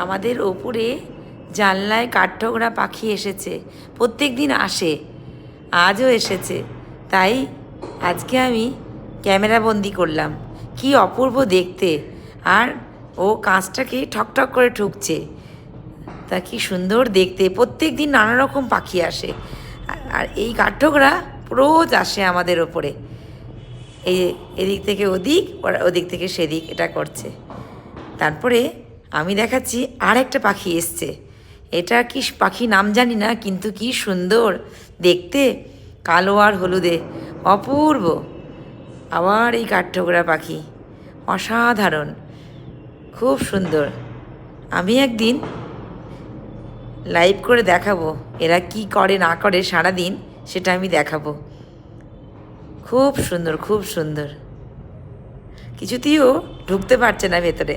আমাদের ওপরে জানলায় কাঠঠোকরা পাখি এসেছে। প্রত্যেক দিন আসে, আজও এসেছে। তাই আজকে আমি ক্যামেরা বন্দি করলাম। কি অপূর্ব দেখতে! আর ও কাঁচটাকে ঠকঠক করে ঠুকছে। তা কি সুন্দর দেখতে! প্রত্যেক দিন নানা রকম পাখি আসে। আর এই কাঠঠোকরা রোজ আসে আমাদের ওপরে। এই এদিক থেকে ওদিক, ওদিক থেকে সেদিক এটা করছে। তারপরে আমি দেখাচ্ছি আর একটা পাখি এসছে। এটা কি পাখি নাম জানি না, কিন্তু কি সুন্দর দেখতে, কালো আর হলুদে, অপূর্ব। আবার এই কাঠঠোকরা পাখি, অসাধারণ, খুব সুন্দর। আমি একদিন লাইভ করে দেখাবো এরা কি করে না করে সারাদিন, সেটা আমি দেখাবো। খুব সুন্দর, খুব সুন্দর। কিছুতেও ঢুকতে পারছে না ভেতরে।